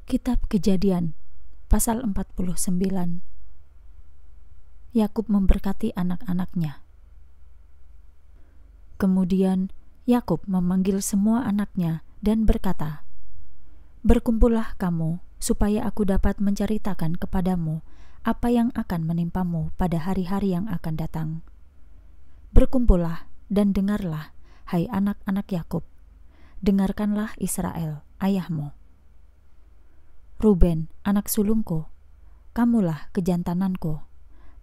Kitab Kejadian pasal 49. Yakub memberkati anak-anaknya. Kemudian Yakub memanggil semua anaknya dan berkata, "Berkumpullah kamu, supaya aku dapat menceritakan kepadamu apa yang akan menimpamu pada hari-hari yang akan datang. Berkumpullah dan dengarlah, hai anak-anak Yakub, dengarkanlah Israel, ayahmu. Ruben, anak sulungku, kamulah kejantananku,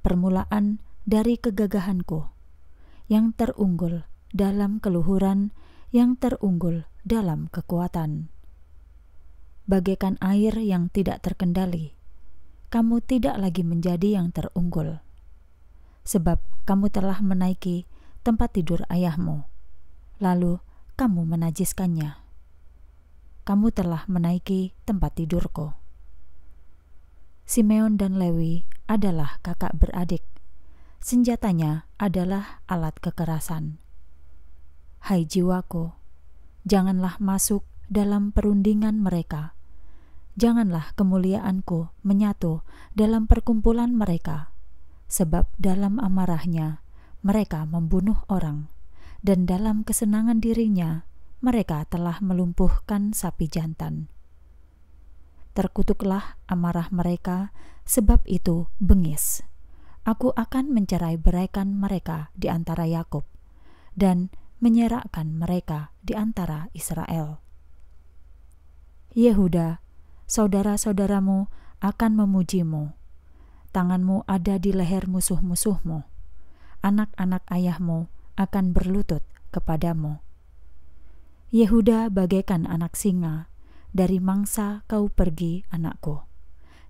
permulaan dari kegagahanku, yang terunggul dalam keluhuran, yang terunggul dalam kekuatan. Bagaikan air yang tidak terkendali, kamu tidak lagi menjadi yang terunggul, sebab kamu telah menaiki tempat tidur ayahmu, lalu kamu menajiskannya. Kamu telah menaiki tempat tidurku." Simeon dan Lewi adalah kakak beradik. Senjatanya adalah alat kekerasan. Hai jiwaku, janganlah masuk dalam perundingan mereka. Janganlah kemuliaanku menyatu dalam perkumpulan mereka, sebab dalam amarahnya mereka membunuh orang, dan dalam kesenangan dirinya mereka telah melumpuhkan sapi jantan. Terkutuklah amarah mereka, sebab itu bengis. Aku akan mencerai-beraikan mereka di antara Yakub, dan menyerakkan mereka di antara Israel. Yehuda, saudara-saudaramu akan memujimu. Tanganmu ada di leher musuh-musuhmu. Anak-anak ayahmu akan berlutut kepadamu. Yehuda bagaikan anak singa, dari mangsa kau pergi, anakku.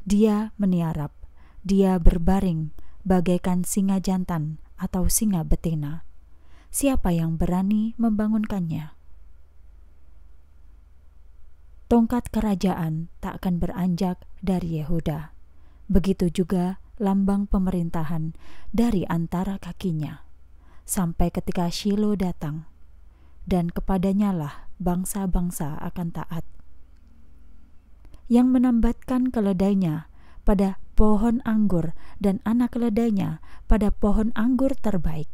Dia meniarap, dia berbaring bagaikan singa jantan atau singa betina. Siapa yang berani membangunkannya? Tongkat kerajaan tak akan beranjak dari Yehuda, begitu juga lambang pemerintahan dari antara kakinya, sampai ketika Shilo datang, dan kepadanya lah bangsa-bangsa akan taat. Yang menambatkan keledainya pada pohon anggur dan anak keledainya pada pohon anggur terbaik.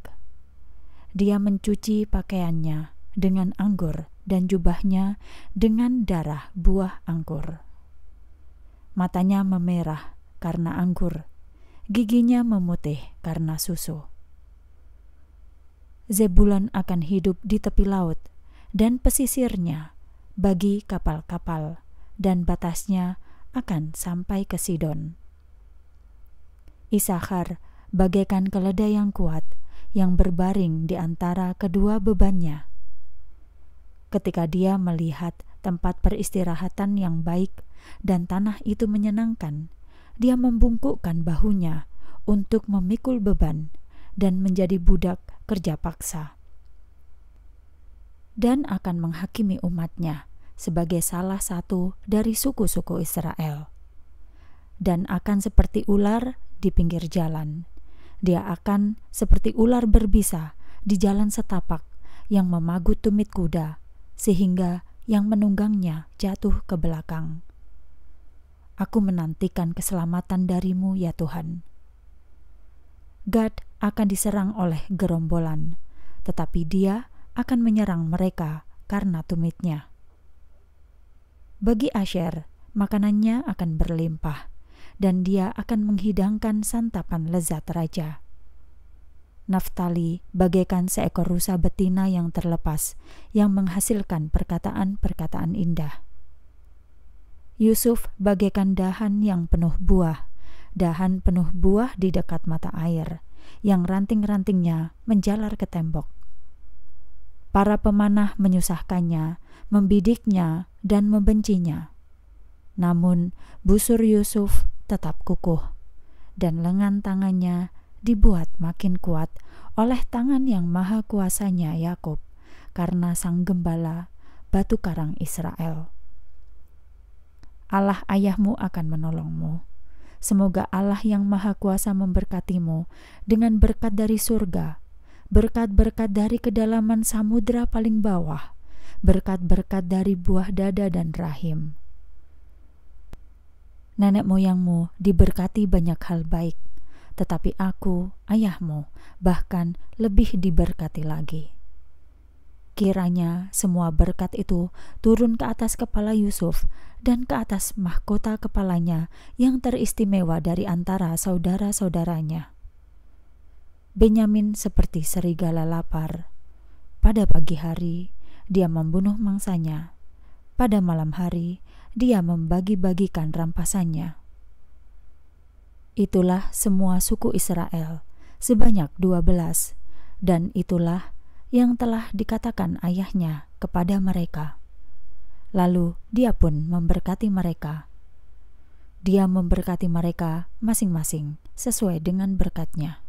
Dia mencuci pakaiannya dengan anggur dan jubahnya dengan darah buah anggur. Matanya memerah karena anggur, giginya memutih karena susu. Zebulon akan hidup di tepi laut, dan pesisirnya bagi kapal-kapal, dan batasnya akan sampai ke Sidon. Isakar bagaikan keledai yang kuat, yang berbaring di antara kedua bebannya. Ketika dia melihat tempat peristirahatan yang baik dan tanah itu menyenangkan, dia membungkukkan bahunya untuk memikul beban dan menjadi budak kerja paksa, dan akan menghakimi umatnya sebagai salah satu dari suku-suku Israel. Dan akan seperti ular di pinggir jalan, dia akan seperti ular berbisa di jalan setapak yang memagut tumit kuda, sehingga yang menunggangnya jatuh ke belakang. Aku menantikan keselamatan darimu, ya Tuhan. Gad akan diserang oleh gerombolan, tetapi dia akan menyerang mereka karena tumitnya. Bagi Asher, makanannya akan berlimpah, dan dia akan menghidangkan santapan lezat raja. Naftali bagaikan seekor rusa betina yang terlepas, yang menghasilkan perkataan-perkataan indah. Yusuf bagaikan dahan yang penuh buah, dahan penuh buah di dekat mata air, yang ranting-rantingnya menjalar ke tembok. Para pemanah menyusahkannya, membidiknya, dan membencinya. Namun busur Yusuf tetap kukuh, dan lengan tangannya dibuat makin kuat oleh tangan yang maha kuasanya Yakub, karena sang gembala, batu karang Israel. Allah ayahmu akan menolongmu. Semoga Allah yang maha kuasa memberkatimu dengan berkat dari surga, berkat-berkat dari kedalaman samudra paling bawah, berkat-berkat dari buah dada dan rahim. Nenek moyangmu diberkati banyak hal baik, tetapi aku, ayahmu, bahkan lebih diberkati lagi. Kiranya semua berkat itu turun ke atas kepala Yusuf dan ke atas mahkota kepalanya yang teristimewa dari antara saudara-saudaranya. Benyamin seperti serigala lapar. Pada pagi hari, dia membunuh mangsanya. Pada malam hari, dia membagi-bagikan rampasannya. Itulah semua suku Israel, sebanyak 12, dan itulah yang telah dikatakan ayahnya kepada mereka. Lalu dia pun memberkati mereka. Dia memberkati mereka masing-masing sesuai dengan berkatnya.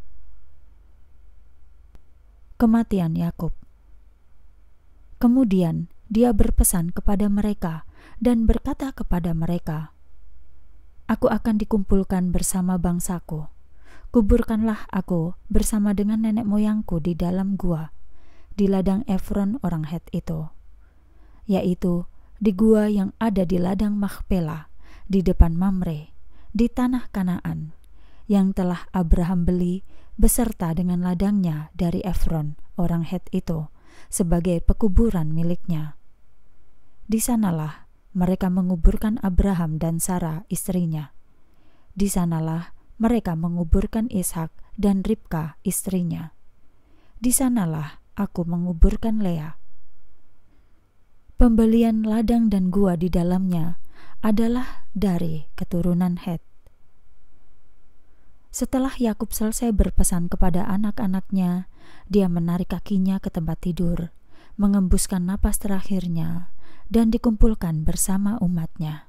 Kematian Yakub. Kemudian dia berpesan kepada mereka dan berkata kepada mereka, "Aku akan dikumpulkan bersama bangsaku. Kuburkanlah aku bersama dengan nenek moyangku di dalam gua, di ladang Efron orang Het itu, yaitu di gua yang ada di ladang Makpela, di depan Mamre, di tanah Kanaan, yang telah Abraham beli beserta dengan ladangnya dari Efron orang Het itu, sebagai pekuburan miliknya. Di sanalah mereka menguburkan Abraham dan Sarah istrinya. Di sanalah mereka menguburkan Ishak dan Ribka istrinya. Di sanalah aku menguburkan Lea." Pembelian ladang dan gua di dalamnya adalah dari keturunan Het. Setelah Yakub selesai berpesan kepada anak-anaknya, dia menarik kakinya ke tempat tidur, mengembuskan napas terakhirnya, dan dikumpulkan bersama umatnya.